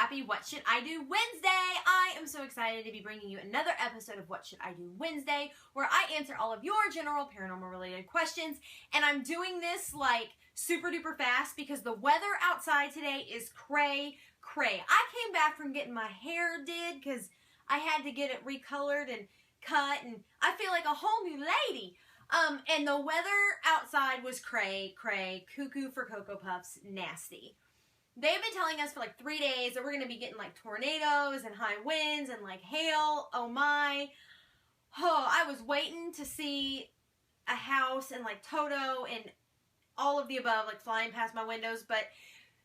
happy What Should I Do Wednesday! I am so excited to be bringing you another episode of What Should I Do Wednesday, where I answer all of your general paranormal related questions. And I'm doing this like super duper fast because the weather outside today is cray. I came back from getting my hair did because I had to get it recolored and cut, and I feel like a whole new lady. And the weather outside was cray, cuckoo for Cocoa Puffs, nasty. They've been telling us for like 3 days that we're going to be getting like tornadoes and high winds and like hail. Oh my. Oh, I was waiting to see a house and like Toto and all of the above like flying past my windows, but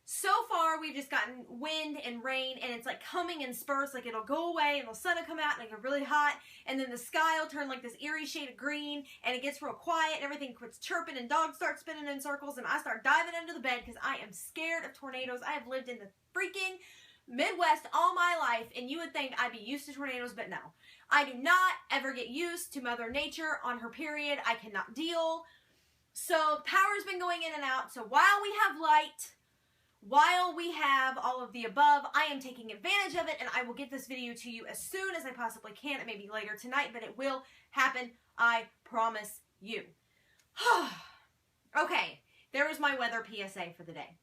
so far we've just gotten wind and rain, and it's like coming in spurts. Like it'll go away and the sun will come out and it'll get really hot, and then the sky will turn like this eerie shade of green, and it gets real quiet and everything quits chirping and dogs start spinning in circles, and I start diving under the bed because I am scared of tornadoes. I have lived in the freaking Midwest all my life, and you would think I'd be used to tornadoes, but no. I do not ever get used to Mother Nature on her period. I cannot deal. So power's been going in and out, so while we have light, while we have all of the above, I am taking advantage of it, and I will get this video to you as soon as I possibly can. It may be later tonight, but it will happen. I promise you. Okay, there was my weather PSA for the day.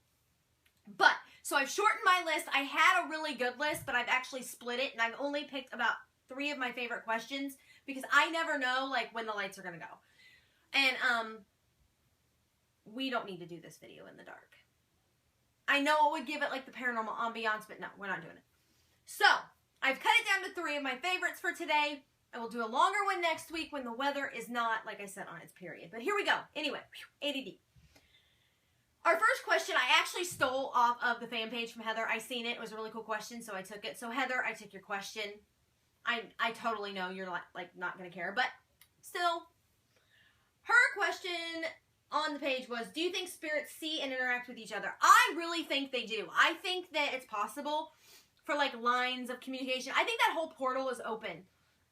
But, so I've shortened my list. I had a really good list, but I've actually split it, and I've only picked about 3 of my favorite questions because I never know, like, when the lights are going to go. And, we don't need to do this video in the dark. I know it would give it like the paranormal ambiance, but no, we're not doing it. So, I've cut it down to 3 of my favorites for today. I will do a longer one next week when the weather is not, like I said, on its period. But here we go. Anyway, ADD. Our first question I actually stole off of the fan page from Heather. I seen it. It was a really cool question, so I took it. So Heather, I took your question. I totally know you're not going to care, but still. Her question on the page was, do you think spirits see and interact with each other? I really think they do. I think that it's possible for like lines of communication. I think that whole portal is open.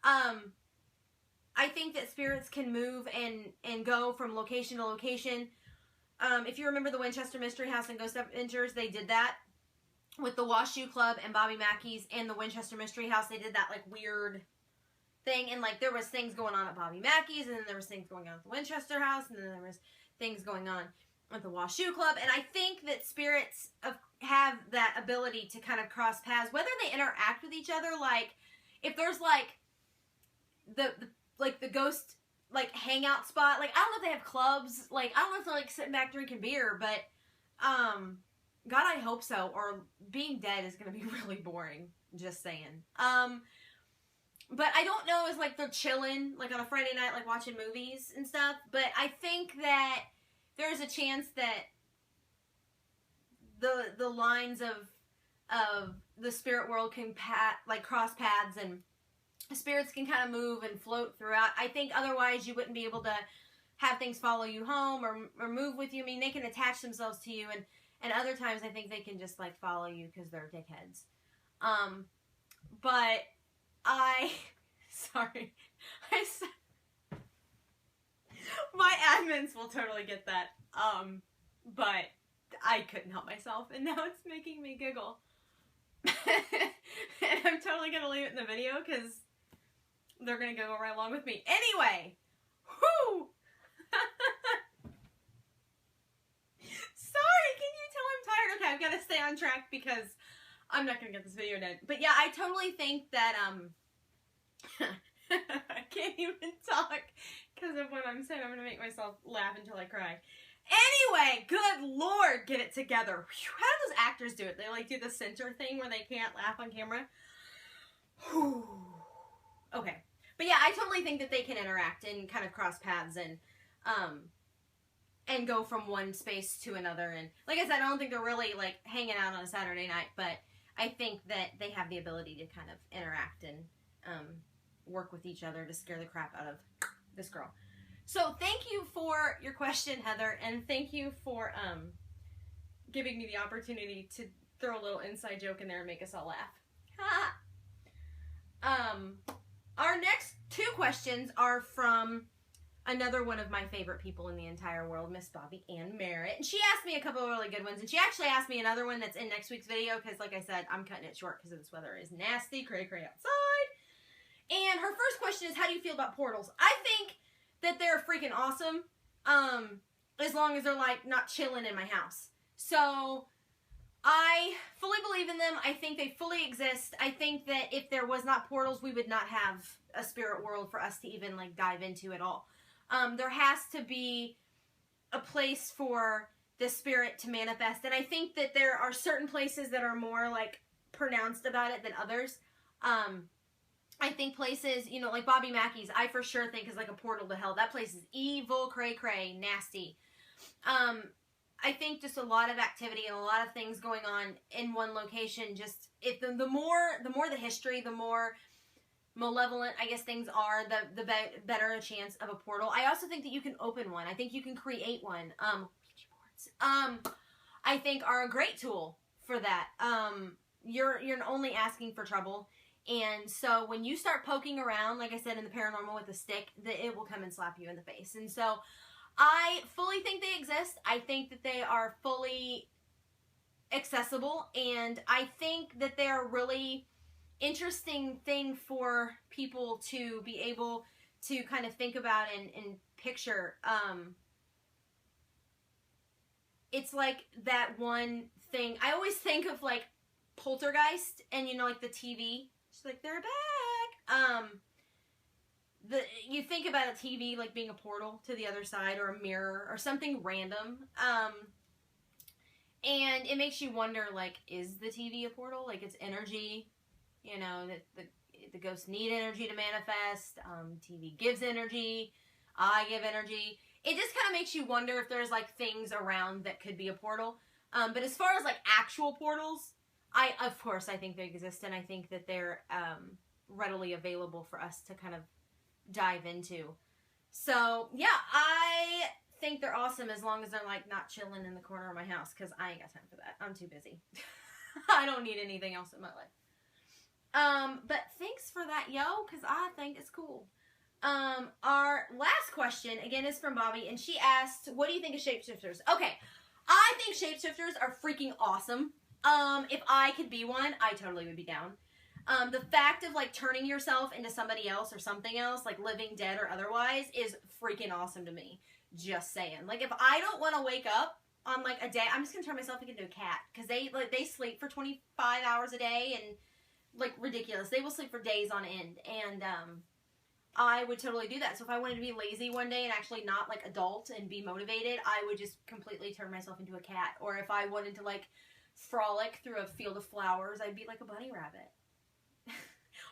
I think that spirits can move and go from location to location. If you remember the Winchester Mystery House and Ghost Adventures, they did that with the Washoe Club and Bobby Mackey's and the Winchester Mystery House. They did that like weird thing, and like there was things going on at Bobby Mackey's, and then there was things going on at the Winchester House, and then there was things going on with the Washoe Club. And I think that spirits have that ability to kind of cross paths, whether they interact with each other. Like if there's like the ghost like hangout spot, like I don't know if they have clubs, like I don't know if they're like sitting back drinking beer, but God, I hope so, or being dead is gonna be really boring, just saying. But I don't know if like they're chilling like on a Friday night, like watching movies and stuff. But I think that there's a chance that the lines of the spirit world can cross paths, and spirits can kind of move and float throughout. I think otherwise you wouldn't be able to have things follow you home or move with you. I mean, they can attach themselves to you, and other times I think they can just like follow you because they're dickheads. But sorry, my admins will totally get that, but I couldn't help myself, and now it's making me giggle, and I'm totally gonna leave it in the video, because they're gonna go right along with me. Anyway, whoo! Sorry, can you tell I'm tired? Okay, I've gotta stay on track, because I'm not gonna get this video done. But yeah, I totally think that, I can't even talk because of what I'm saying. I'm gonna make myself laugh until I cry. Anyway, good Lord, get it together. Whew, how do those actors do it? They like do the center thing where they can't laugh on camera. Whew. Okay, but yeah, I totally think that they can interact and kind of cross paths and go from one space to another. And like I said, I don't think they're really like hanging out on a Saturday night, but I think that they have the ability to kind of interact and work with each other to scare the crap out of this girl. So thank you for your question, Heather, and thank you for giving me the opportunity to throw a little inside joke in there and make us all laugh. Our next 2 questions are from another one of my favorite people in the entire world, Miss Bobby Ann Merritt. And she asked me a couple of really good ones. And she actually asked me another one that's in next week's video because, like I said, I'm cutting it short because this weather is nasty, cray-cray outside. And her first question is, how do you feel about portals? I think that they're freaking awesome, as long as they're, like, not chilling in my house. So I fully believe in them. I think they fully exist. I think that if there was not portals, we would not have a spirit world for us to even, like, dive into at all. There has to be a place for the spirit to manifest. And I think that there are certain places that are more, like, pronounced about it than others. I think places, you know, like Bobby Mackey's, I for sure think is like a portal to hell. That place is evil, cray-cray, nasty. I think just a lot of activity and a lot of things going on in one location. Just, if the more the history, the more malevolent, I guess, things are, the better a chance of a portal. I also think that you can open one. I think you can create one. Ouija boards, I think are a great tool for that. You're only asking for trouble. And so when you start poking around, like I said, in the paranormal with a stick, it will come and slap you in the face. And so I fully think they exist. I think that they are fully accessible. And I think that they are a really interesting thing for people to be able to kind of think about and picture. It's like that one thing. I always think of, like, Poltergeist and, you know, like the TV. She's like, they're back. You think about a TV like being a portal to the other side, or a mirror, or something random. And it makes you wonder, like, is the TV a portal? Like, it's energy, you know, that the ghosts need energy to manifest. TV gives energy. I give energy. It just kind of makes you wonder if there's, like, things around that could be a portal. But as far as, like, actual portals, of course, I think they exist, and I think that they're readily available for us to kind of dive into. So, yeah, I think they're awesome as long as they're, like, not chilling in the corner of my house, because I ain't got time for that. I'm too busy. I don't need anything else in my life. But thanks for that, yo, because I think it's cool. Our last question, again, is from Bobby, and she asked, what do you think of shapeshifters? Okay, I think shapeshifters are freaking awesome. If I could be one, I totally would be down. The fact of, like, turning yourself into somebody else or something else, like living, dead, or otherwise, is freaking awesome to me. Just saying. Like, if I don't want to wake up on, like, a day, I'm just gonna turn myself into a cat. Because they sleep for 25 hours a day, and, like, ridiculous. They will sleep for days on end. And, I would totally do that. So if I wanted to be lazy one day and actually not, like, adult and be motivated, I would just completely turn myself into a cat. Or if I wanted to, like, frolic through a field of flowers, I'd be like a bunny rabbit.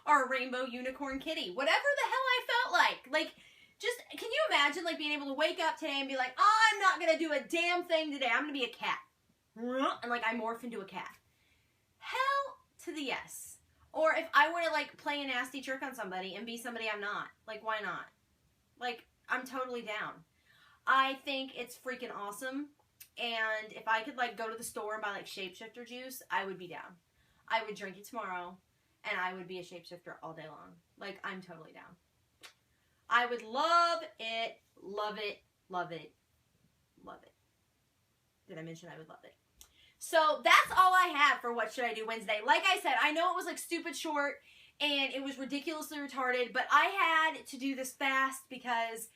Or a rainbow unicorn kitty. Whatever the hell I felt like. Like, just, can you imagine, like, being able to wake up today and be like, I'm not going to do a damn thing today. I'm going to be a cat. And, like, I morph into a cat. Hell to the yes. Or if I want to, like, play a nasty trick on somebody and be somebody I'm not. Like, why not? Like, I'm totally down. I think it's freaking awesome. And if I could, like, go to the store and buy, like, shapeshifter juice, I would be down. I would drink it tomorrow, and I would be a shapeshifter all day long. Like, I'm totally down. I would love it, love it, love it, love it. Did I mention I would love it? So, that's all I have for What Should I Do Wednesday. Like I said, I know it was, like, stupid short, and it was ridiculously retarded, but I had to do this fast because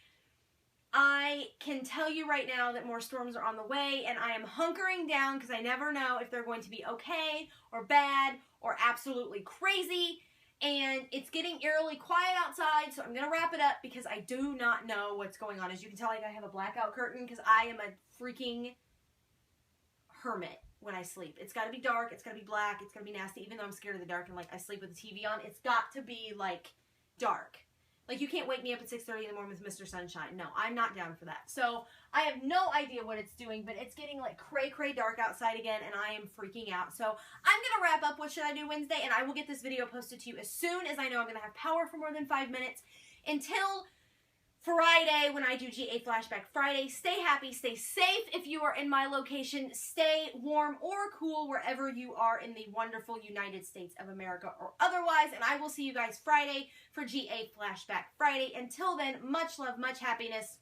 I can tell you right now that more storms are on the way, and I am hunkering down because I never know if they're going to be okay or bad or absolutely crazy. And it's getting eerily quiet outside, so I'm going to wrap it up because I do not know what's going on. As you can tell, I have a blackout curtain because I am a freaking hermit when I sleep. It's got to be dark, it's got to be black, it's got to be nasty, even though I'm scared of the dark and, like, I sleep with the TV on. It's got to be, like, dark. Like, you can't wake me up at 6:30 in the morning with Mr. Sunshine. No, I'm not down for that. So, I have no idea what it's doing, but it's getting, like, cray-cray dark outside again, and I am freaking out. So, I'm going to wrap up What Should I Do Wednesday, and I will get this video posted to you as soon as I know I'm going to have power for more than 5 minutes. Until Friday when I do GA Flashback Friday. Stay happy, stay safe if you are in my location. Stay warm or cool wherever you are in the wonderful United States of America or otherwise. And I will see you guys Friday for GA Flashback Friday. Until then, much love, much happiness.